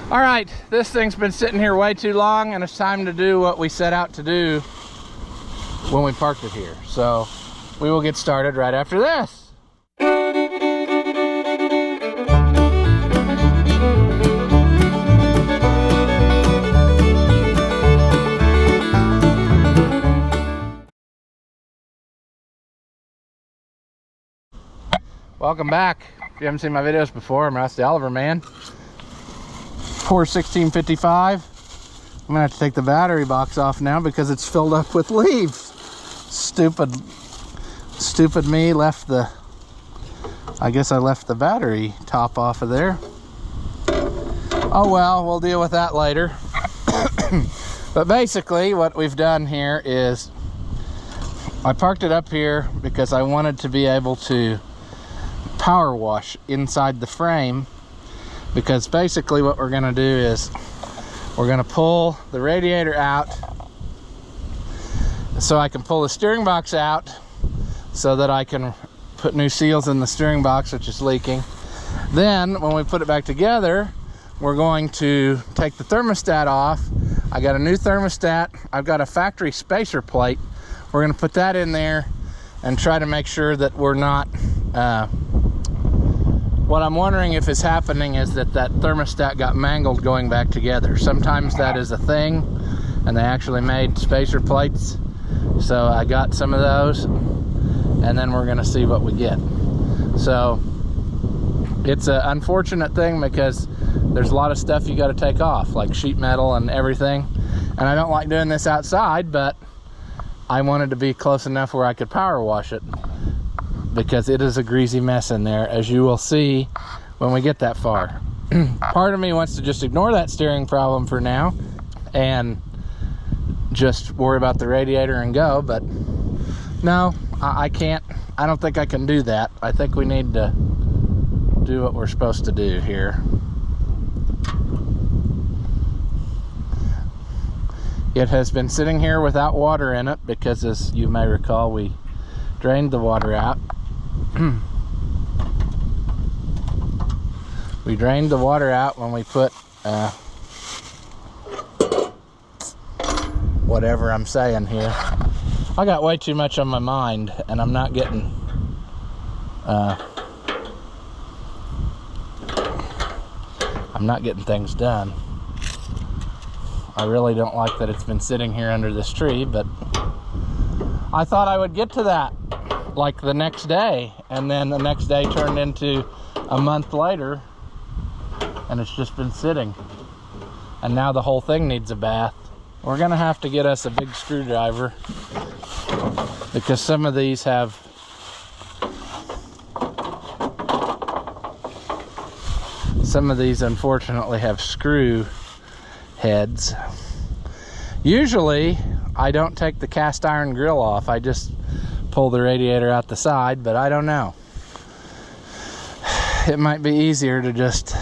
All right, this thing's been sitting here way too long, and it's time to do what we set out to do when we parked it here. So we will get started right after this. Welcome back. If you haven't seen my videos before, I'm Rusty Oliver, man. Poor 1655. I'm gonna have to take the battery box off now because it's filled up with leaves. Stupid me left the, I guess I left the battery top off of there. Oh well, we'll deal with that later. But basically what we've done here is I parked it up here because I wanted to be able to power wash inside the frame, because basically what we're going to do is we're going to pull the radiator out so I can pull the steering box out so that I can put new seals in the steering box, which is leaking. Then when we put it back together, we're going to take the thermostat off. I got a new thermostat. I've got a factory spacer plate. We're going to put that in there and try to make sure that we're not what I'm wondering if is happening is that thermostat got mangled going back together. Sometimes that is a thing, and they actually made spacer plates. So I got some of those, and then we're gonna see what we get. So it's an unfortunate thing because there's a lot of stuff you gotta take off, like sheet metal and everything. And I don't like doing this outside, but I wanted to be close enough where I could power wash it, because it is a greasy mess in there, as you will see when we get that far. Part of me wants to just ignore that steering problem for now and just worry about the radiator and go, but no, I can't. I don't think I can do that. I think we need to do what we're supposed to do here. It has been sitting here without water in it because, as you may recall, we drained the water out. We drained the water out when we put whatever I'm saying here. I got way too much on my mind, and I'm not getting things done. I really don't like that it's been sitting here under this tree, but I thought I would get to that like the next day, and then the next day turned into a month later, and it's just been sitting, and now the whole thing needs a bath. We're gonna have to get us a big screwdriver because some of these unfortunately have screw heads. Usually I don't take the cast iron grill off, I just pull the radiator out the side, but I don't know. It might be easier to just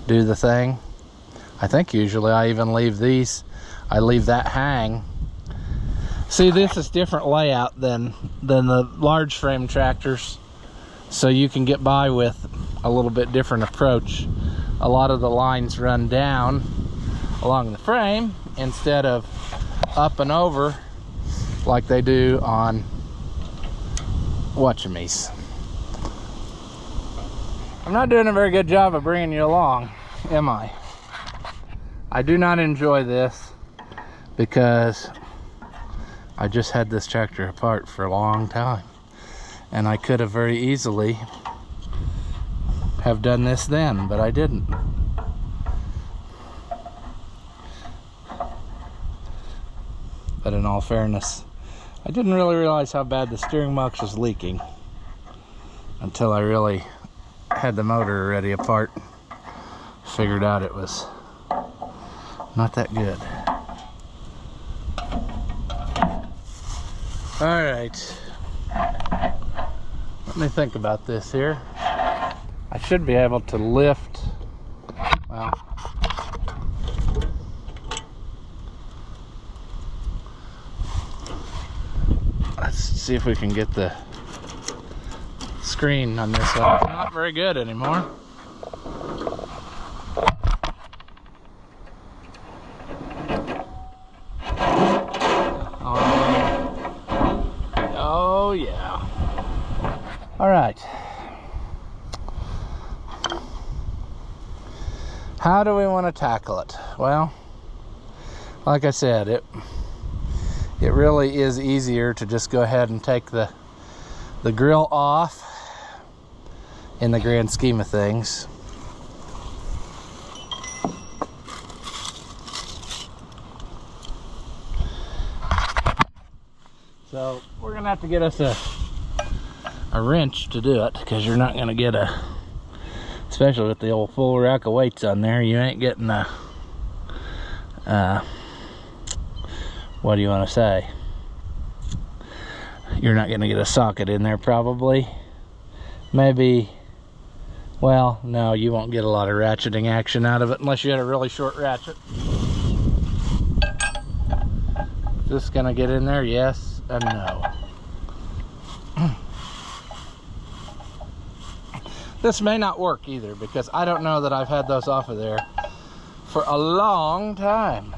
do the thing. I think usually I even leave these, I leave that hang. See, this is different layout than the large frame tractors, so you can get by with a little bit different approach. A lot of the lines run down along the frame instead of up and over like they do on Watchamies. I'm not doing a very good job of bringing you along, am I? I do not enjoy this because I just had this tractor apart for a long time, and I could have very easily have done this then, but I didn't. But in all fairness, I didn't really realize how bad the steering box was leaking until I really had the motor already apart. Figured out it was not that good. All right, let me think about this here. I should be able to lift, well, let's see if we can get the screen on this one. It's not very good anymore. How do we want to tackle it? Well, like I said, it really is easier to just go ahead and take the grill off in the grand scheme of things. So we're gonna have to get us a wrench to do it, because you're not gonna get especially with the old full rack of weights on there, you ain't getting what do you want to say? You're not gonna get a socket in there probably. Maybe, well, no, you won't get a lot of ratcheting action out of it unless you had a really short ratchet. Is this gonna get in there? Yes and no. This may not work either, because I don't know that I've had those off of there for a long time.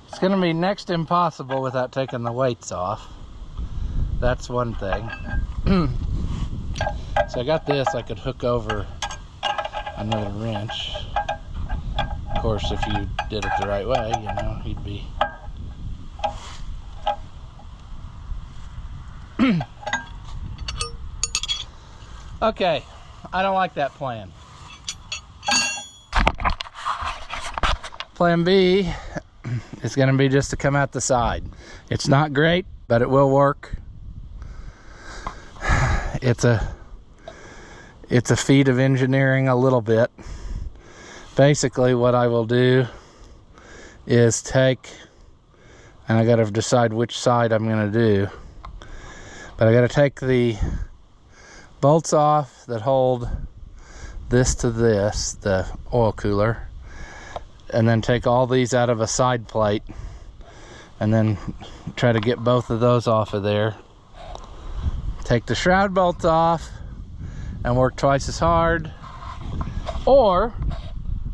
It's gonna be next to impossible without taking the weights off. That's one thing. So I got this, I could hook over another wrench. Of course, if you did it the right way, you know, you'd be okay. I don't like that plan. Plan B is going to be just to come out the side. It's not great, but it will work. It's a feat of engineering a little bit. Basically what I will do is take, and I got to decide which side I'm going to do, but I got to take the bolts off that hold this to this, the oil cooler, and then take all these out of a side plate, and then try to get both of those off of there. Take the shroud bolts off and work twice as hard. Or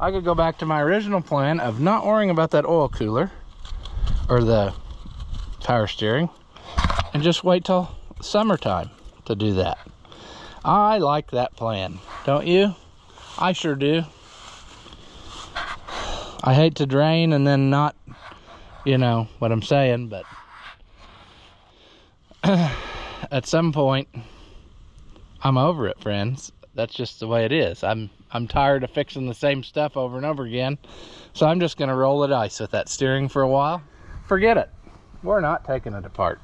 I could go back to my original plan of not worrying about that oil cooler or the power steering and just wait till summertime to do that. I like that plan, don't you? I sure do. I hate to drain and then not, you know what I'm saying, but at some point I'm over it, friends. That's just the way it is. I'm tired of fixing the same stuff over and over again, so I'm just gonna roll the dice with that steering for a while. Forget it, we're not taking it apart.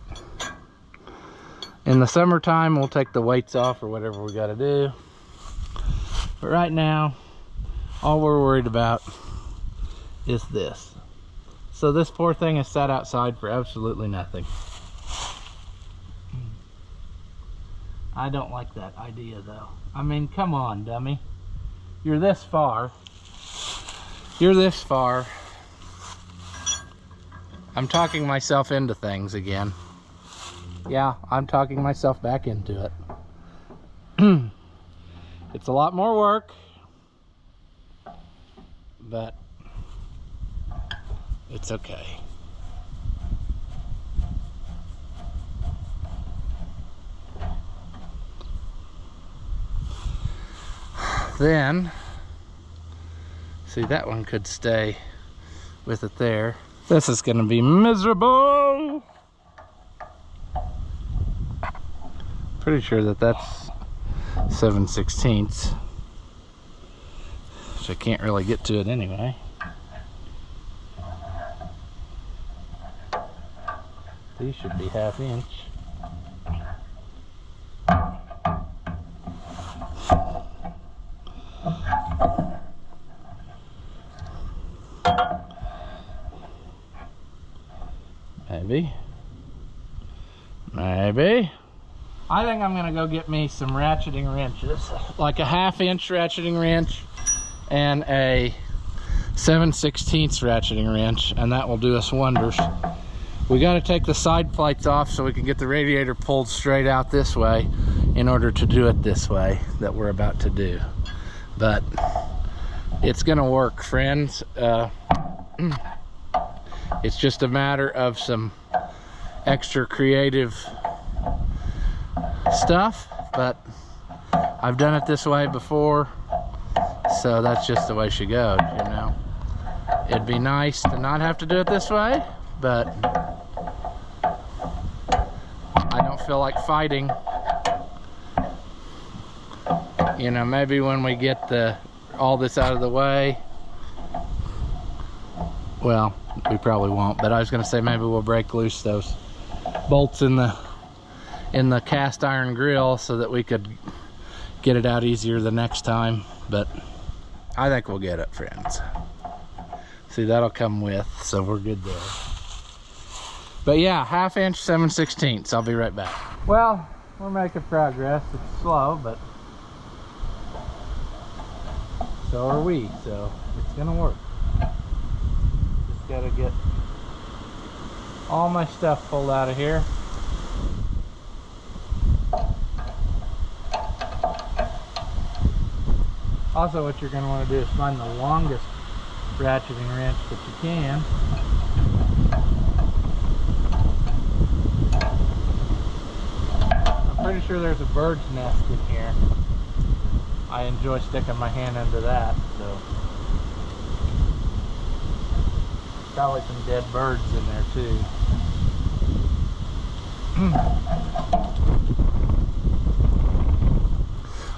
In the summertime we'll take the weights off or whatever we got to do, but right now all we're worried about is this. So this poor thing is sat outside for absolutely nothing. I don't like that idea though. I mean, come on, dummy. You're this far. You're this far. I'm talking myself into things again. Yeah, I'm talking myself back into it. It's a lot more work, but it's okay. Then, see, that one could stay with it there. This is gonna be miserable. Pretty sure that that's 7/16, so I can't really get to it anyway. These should be 1/2 inch. Maybe. I think I'm gonna go get me some ratcheting wrenches, like a 1/2 inch ratcheting wrench and a 7/16 ratcheting wrench, and that will do us wonders. We got to take the side plates off so we can get the radiator pulled straight out this way in order to do it this way that we're about to do. But it's gonna work, friends. It's just a matter of some extra creative stuff, but I've done it this way before, so that's just the way she goes, you know. It'd be nice to not have to do it this way, but I don't feel like fighting. You know, maybe when we get all this out of the way, well, we probably won't, but I was gonna say maybe we'll break loose those bolts in the cast iron grill so that we could get it out easier the next time, but I think we'll get it, friends. See, that'll come with, so we're good there. But yeah, 1/2 inch 7/16. I'll be right back. Well, we're making progress. It's slow, but so are we, so it's gonna work. Just gotta get all my stuff pulled out of here. Also, what you're going to want to do is find the longest ratcheting wrench that you can. I'm pretty sure there's a bird's nest in here. I enjoy sticking my hand into that, so probably some dead birds in there too.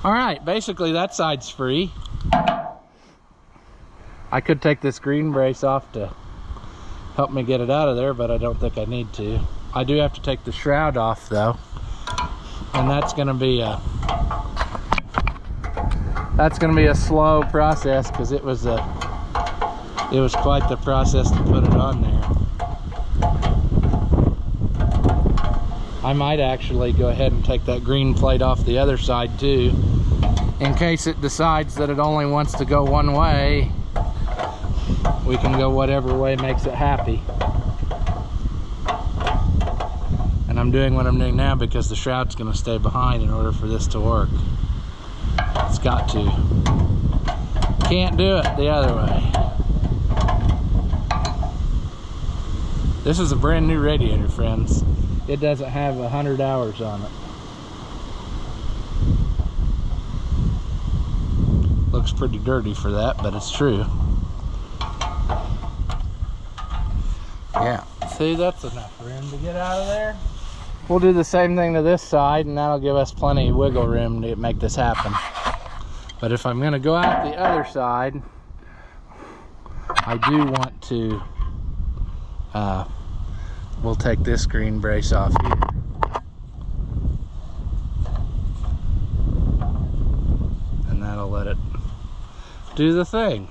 All right, basically that side's free. I could take this green brace off to help me get it out of there, but I don't think I need to. I do have to take the shroud off though, and that's gonna be a slow process, because it was quite the process to put it on there. I might actually go ahead and take that green plate off the other side too, in case it decides that it only wants to go one way. We can go whatever way makes it happy. And I'm doing what I'm doing now because the shroud's going to stay behind in order for this to work. It's got to. Can't do it the other way. This is a brand new radiator, friends. It doesn't have 100 hours on it. Looks pretty dirty for that, but it's true. Yeah, see, that's enough room to get out of there. We'll do the same thing to this side, and that'll give us plenty of wiggle room to make this happen. But if I'm going to go out the other side, I do want to we'll take this green brace off here. And that'll let it do the thing.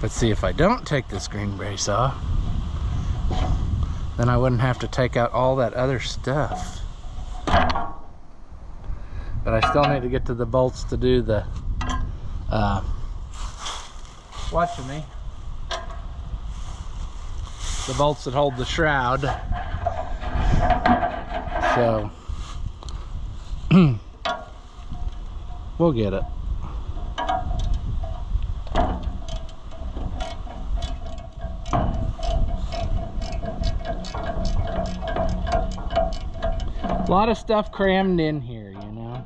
Let's see, if I don't take this green brace off, then I wouldn't have to take out all that other stuff. But I still need to get to the bolts to do the watching me, the bolts that hold the shroud. So we'll get it. A lot of stuff crammed in here, you know,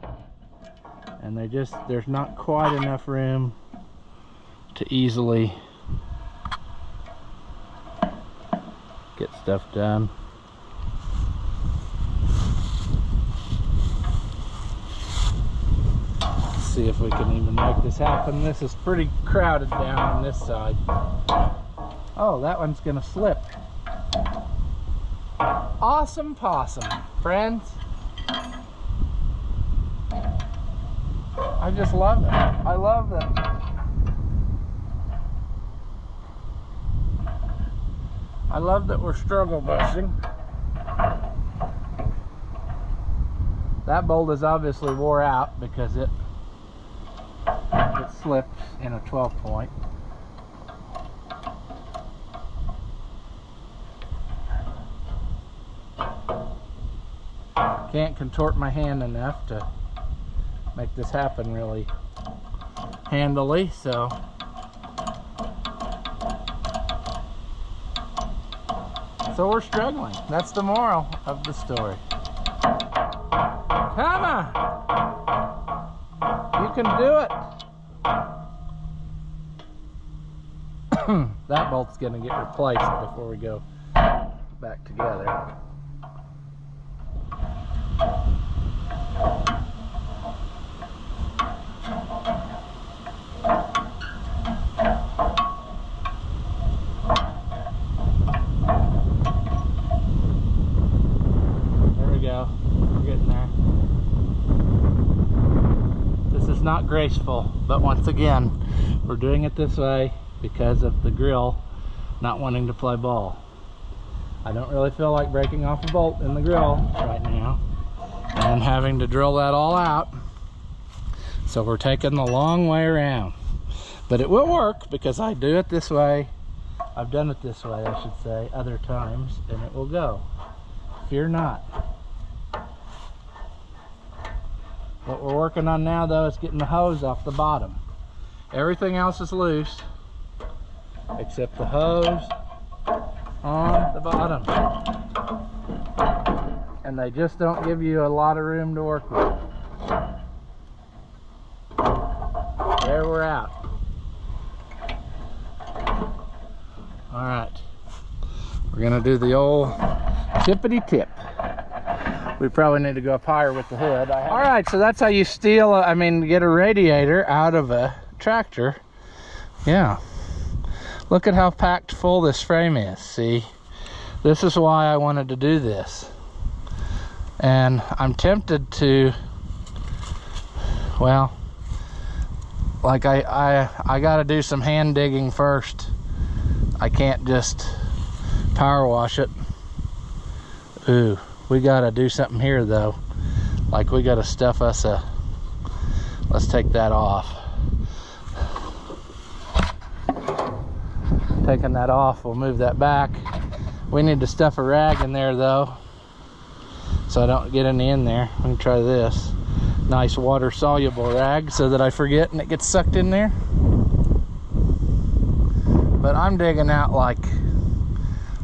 and there's not quite enough room to easily get stuff done. Let's see if we can even make this happen. This is pretty crowded down on this side. Oh, that one's gonna slip. Awesome possum, friends. I just love it. I love them. I love that we're struggle bussing. That bolt is obviously wore out because it slipped in a 12 point. Can't contort my hand enough to make this happen really handily, so. So we're struggling. That's the moral of the story. Come on! You can do it! That bolt's gonna get replaced before we go back together. Not graceful, but once again we're doing it this way because of the grill not wanting to play ball. I don't really feel like breaking off a bolt in the grill right now and having to drill that all out, so we're taking the long way around, but it will work because I do it this way. I've done it this way, I should say, other times, and it will go. Fear not. What we're working on now, though, is getting the hose off the bottom. Everything else is loose, except the hose on the bottom. And they just don't give you a lot of room to work with. There, we're out. All right. We're gonna do the old tippity tip. We probably need to go up higher with the hood. All right, so that's how you steal, get a radiator out of a tractor. Yeah. Look at how packed full this frame is, see? This is why I wanted to do this. And I'm tempted to, well, like I gotta do some hand digging first. I can't just power wash it. Ooh. We gotta do something here though. Like we gotta stuff us a, let's take that off. Taking that off, we'll move that back. We need to stuff a rag in there though, so I don't get any in there. We can try this. Nice water soluble rag so that I forget and it gets sucked in there. But I'm digging out like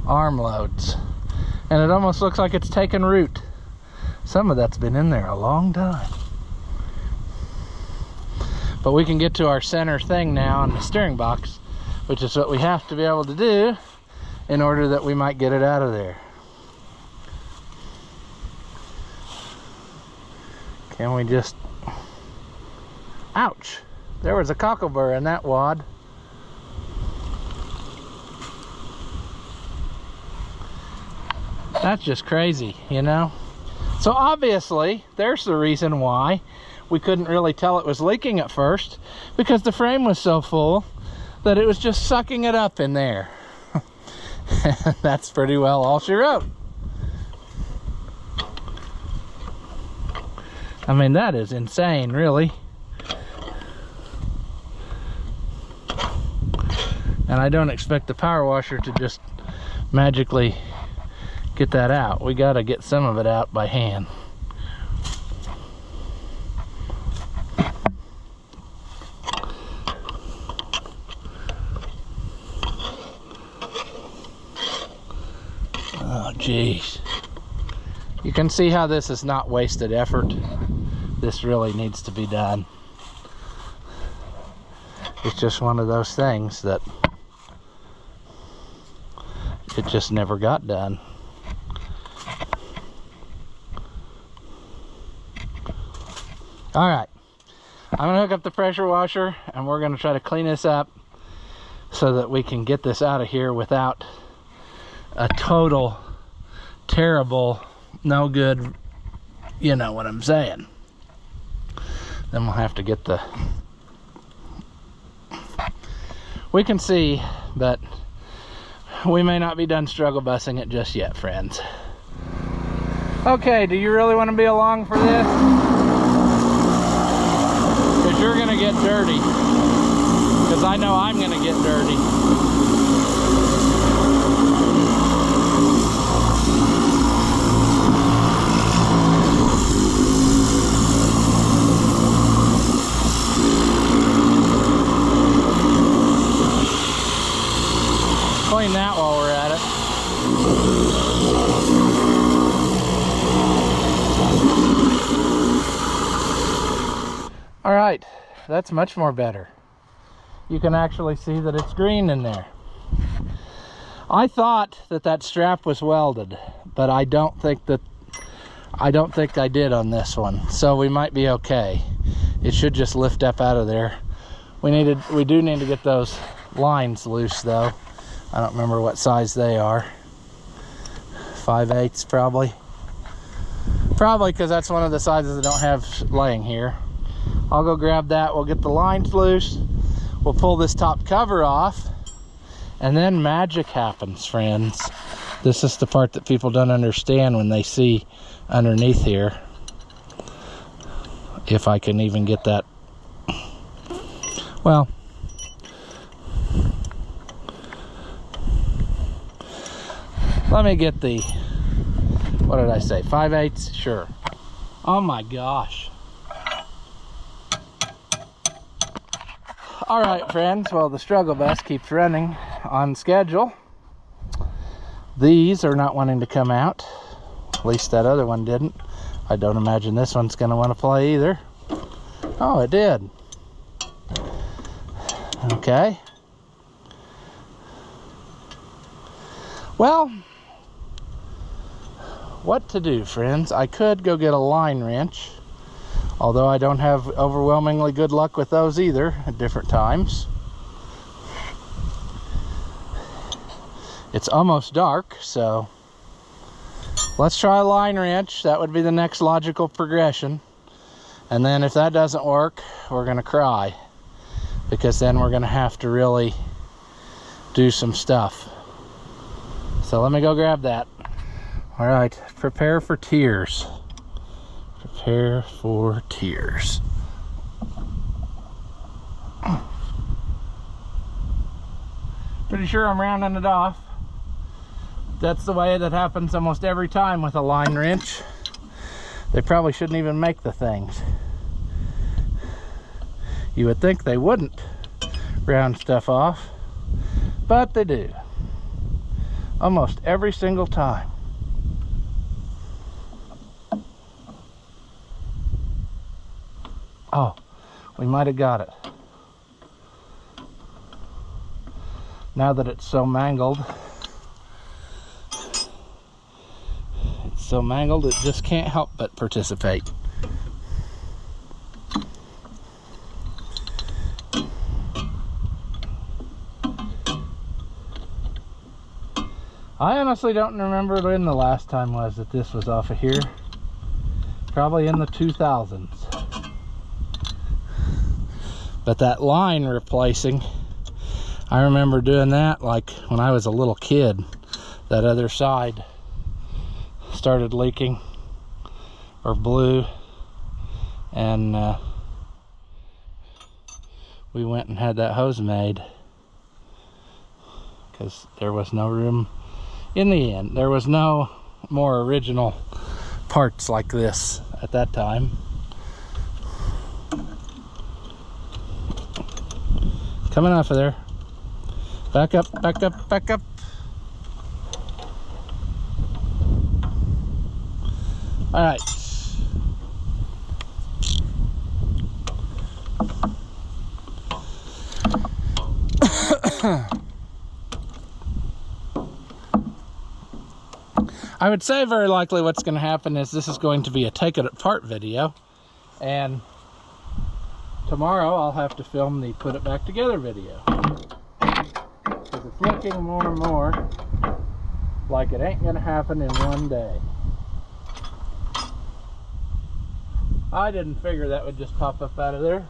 armloads. And it almost looks like it's taken root. Some of that's been in there a long time. But we can get to our center thing now on the steering box, which is what we have to be able to do in order that we might get it out of there. Can we just, ouch, there was a cockleburr in that wad. That's just crazy, you know? So obviously, there's the reason why we couldn't really tell it was leaking at first, because the frame was so full that it was just sucking it up in there. That's pretty well all she wrote. I mean, that is insane, really. And I don't expect the power washer to just magically get that out. We got to get some of it out by hand. Oh geez, you can see how this is not wasted effort. This really needs to be done. It's just one of those things that it just never got done. All right, I'm gonna hook up the pressure washer and we're gonna try to clean this up so that we can get this out of here without a total terrible, no good, you know what I'm saying. Then we'll have to get the, we can see, but we may not be done struggle bussing it just yet, friends. Okay, do you really want to be along for this? Because you're gonna get dirty. Because I know I'm gonna get dirty. clean that while we're at it. All right, that's much more better. You can actually see that it's green in there. I thought that that strap was welded, but I don't think I did on this one. So we might be okay. It should just lift up out of there. We do need to get those lines loose though. I don't remember what size they are. 5/8 probably. Probably because that's one of the sizes I don't have laying here. I'll go grab that. We'll get the lines loose. We'll pull this top cover off. And then magic happens, friends. This is the part that people don't understand when they see underneath here. If I can even get that. Well, let me get the, what did I say, 5/8? Sure. Oh my gosh. All right, friends, well, the struggle bus keeps running on schedule. These are not wanting to come out. At least that other one didn't. I don't imagine this one's gonna want to play either. Oh, it did. Okay. Well, what to do, friends? I could go get a line wrench, although I don't have overwhelmingly good luck with those either at different times. It's almost dark, so let's try a line wrench. That would be the next logical progression. And then if that doesn't work, we're gonna cry, because then we're gonna have to really do some stuff. So let me go grab that. All right, prepare for tears. Prepare for tears. Pretty sure I'm rounding it off. That's the way that happens almost every time with a line wrench. They probably shouldn't even make the things. You would think they wouldn't round stuff off, but they do. Almost every single time. Oh, we might have got it. Now that it's so mangled, it just can't help but participate. I honestly don't remember when the last time was that this was off of here. Probably in the 2000s. But that line replacing, I remember doing that like when I was a little kid. That other side started leaking or blew, and we went and had that hose made because there was no room. In the end, there was no more original parts like this at that time. Coming off of there. Back up, back up, back up. All right. I would say very likely what's going to happen is this is going to be a take it apart video, and tomorrow I'll have to film the put it back together video, because it's looking more and more like it ain't going to happen in one day. I didn't figure that would just pop up out of there.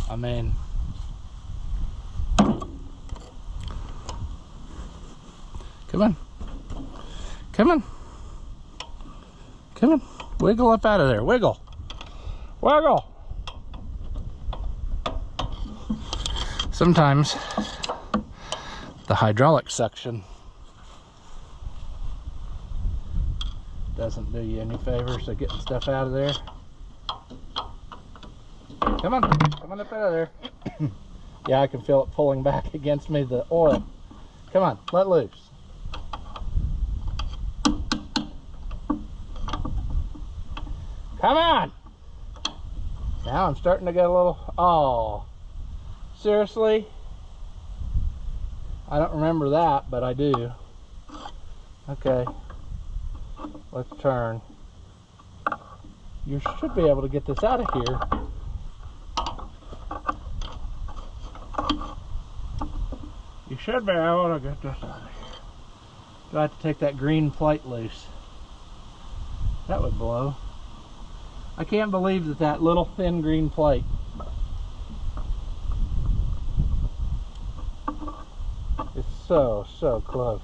I mean, come on, come on, come on, wiggle up out of there, wiggle, wiggle. Sometimes the hydraulic suction doesn't do you any favors of getting stuff out of there. Come on up out of there. Yeah, I can feel it pulling back against me, the oil. Come on, let loose. Come on! Now I'm starting to get a little, oh, seriously? I don't remember that, but I do. Okay, let's turn. You should be able to get this out of here. You should be able to get this out of here. Do I have to take that green plate loose? That would blow. I can't believe that that little thin green plate. It's so close.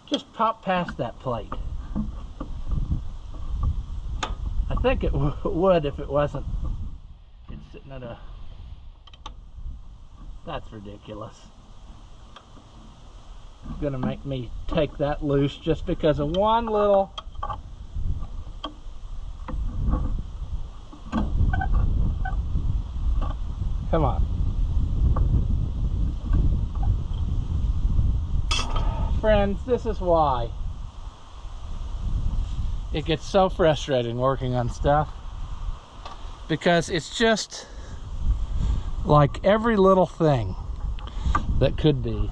Just pop past that plate. I think it would if it wasn't. It's sitting at a... That's ridiculous. It's gonna make me take that loose just because of one little... Come on. Friends, this is why it gets so frustrating working on stuff, because it's just like every little thing that could be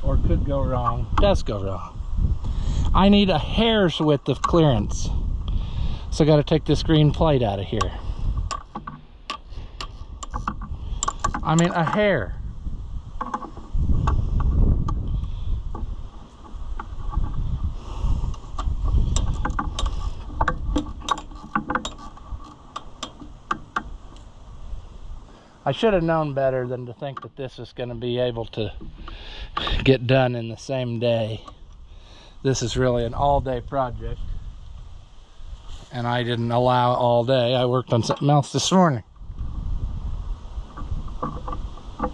or could go wrong does go wrong. I need a hair's width of clearance, so I got to take this green plate out of here. I mean, a hair. I should have known better than to think that this is going to be able to get done in the same day. This is really an all-day project, and I didn't allow all day. I worked on something else this morning.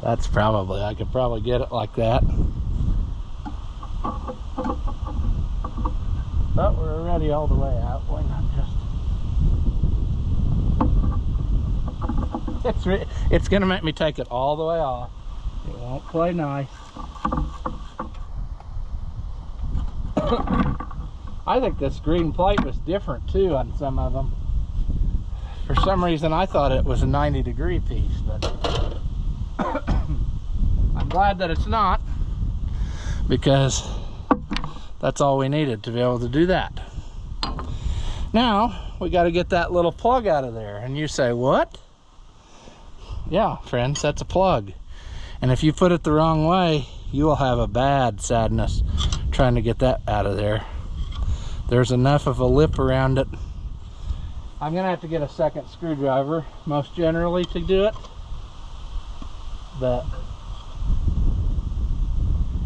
That's probably, I could probably get it like that. But we're already all the way out. Why not just... It's gonna make me take it all the way off. It won't play nice. I think this green plate was different too on some of them. For some reason I thought it was a 90-degree piece, but I'm glad that it's not, because that's all we needed to be able to do that. Now we got to get that little plug out of there. And you say, what? Yeah, friends, that's a plug. And if you put it the wrong way, you will have a bad sadness trying to get that out of there. There's enough of a lip around it. I'm gonna have to get a second screwdriver, most generally, to do it. But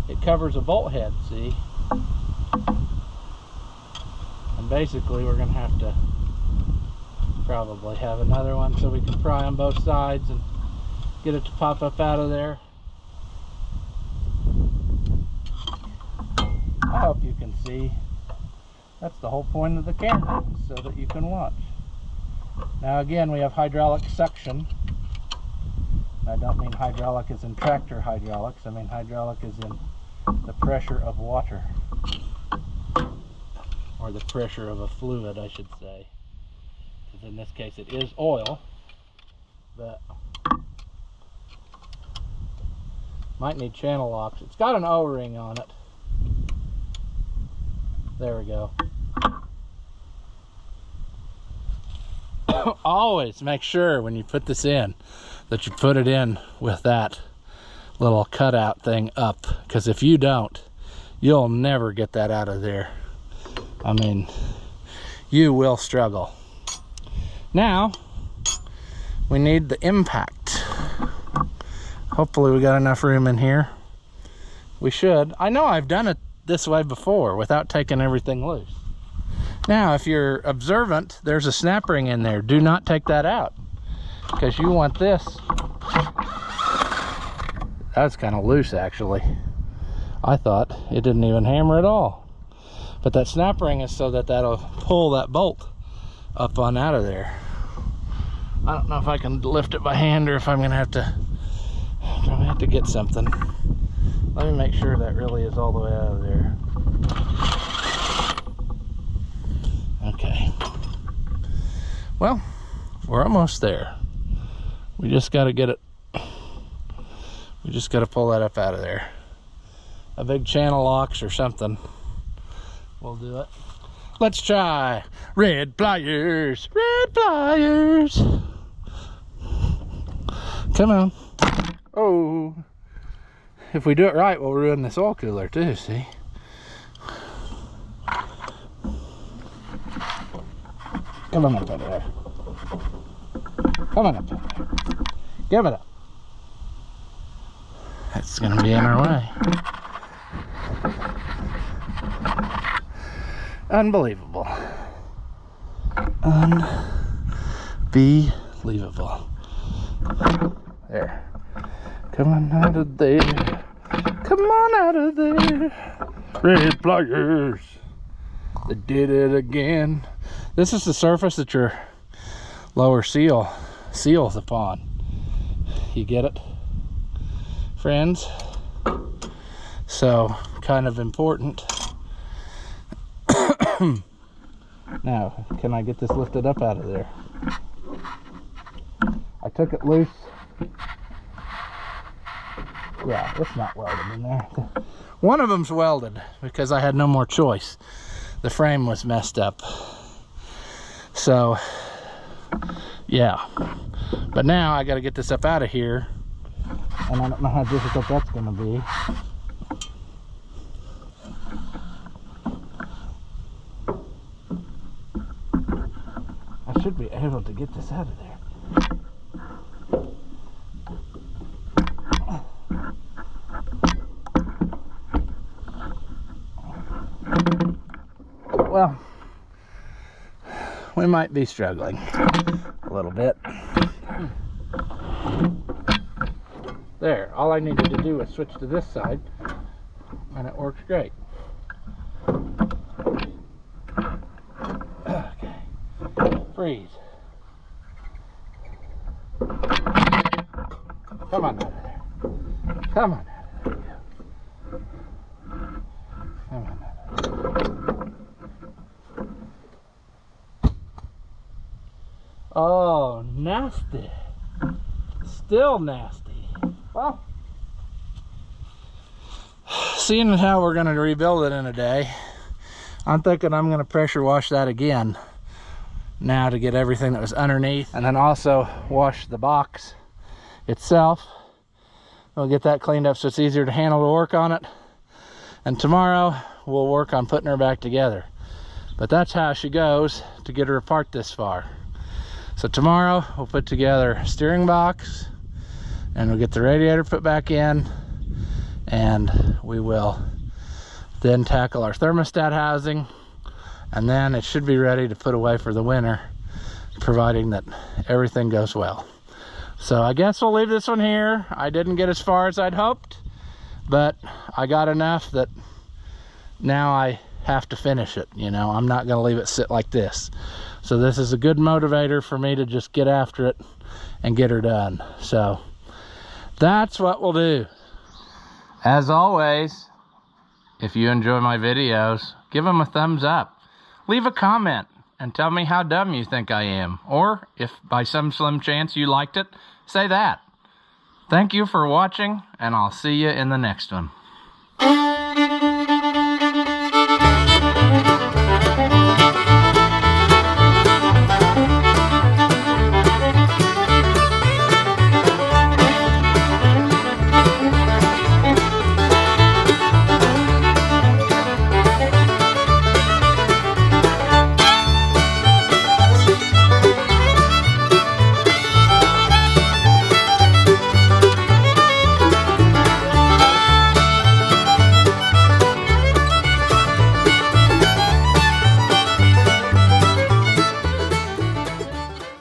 it covers a bolt head, see? And basically we're gonna have to probably have another one so we can pry on both sides and get it to pop up out of there. I hope you can see. That's the whole point of the camera, so that you can watch. Now again, we have hydraulic suction. I don't mean hydraulic as in tractor hydraulics. I mean hydraulic as in the pressure of water. Or the pressure of a fluid, I should say. Because in this case it is oil. But might need channel locks. It's got an O-ring on it. There we go. Always make sure when you put this in that you put it in with that little cutout thing up, because if you don't, you'll never get that out of there. I mean, you will struggle. Now we need the impact. Hopefully we got enough room in here. We should. I know I've done it this way before without taking everything loose. Now if you're observant, there's a snap ring in there. Do not take that out, because you want this. That's kind of loose actually. I thought it didn't even hammer at all. But that snap ring is so that that'll pull that bolt up on out of there. I don't know if I can lift it by hand or if I'm gonna have to probably have to get something. Let me make sure that really is all the way out of there. Okay. Well, we're almost there. We just got to get it. We just got to pull that up out of there. A big channel locks or something will do it. Let's try red pliers. Red pliers. Come on. Oh. If we do it right, we'll ruin this oil cooler too, see? Come on up over there. Come on up over there. Give it up. That's gonna be in our way. Unbelievable. Unbelievable. There. Come on out of there. Come on out of there. Red pliers. They did it again. This is the surface that your lower seal seals upon. You get it, friends? So, kind of important. Now, can I get this lifted up out of there? I took it loose. Yeah, it's not welded in there. One of them's welded because I had no more choice. The frame was messed up. So, yeah. But now I got to get this up out of here. And I don't know how difficult that's going to be. I should be able to get this out of there. Well, we might be struggling a little bit. There, all I needed to do was switch to this side and it works great. Okay, freeze. Come on out of there. Come on out of there. Come on out of there. Oh, nasty. Still nasty. Well, seeing how we're going to rebuild it in a day, I'm thinking I'm going to pressure wash that again now to get everything that was underneath, and then also wash the box itself. We'll get that cleaned up so it's easier to handle to work on it, and tomorrow we'll work on putting her back together. But that's how she goes to get her apart this far. So tomorrow we'll put together a steering box and we'll get the radiator put back in, and we will then tackle our thermostat housing, and then it should be ready to put away for the winter, providing that everything goes well. So I guess we'll leave this one here. I didn't get as far as I'd hoped, but I got enough that now I have to finish it. You know, I'm not going to leave it sit like this. So this is a good motivator for me to just get after it and get her done. So that's what we'll do. As always, if you enjoy my videos, give them a thumbs up. Leave a comment and tell me how dumb you think I am. Or if by some slim chance you liked it, say that. Thank you for watching, and I'll see you in the next one.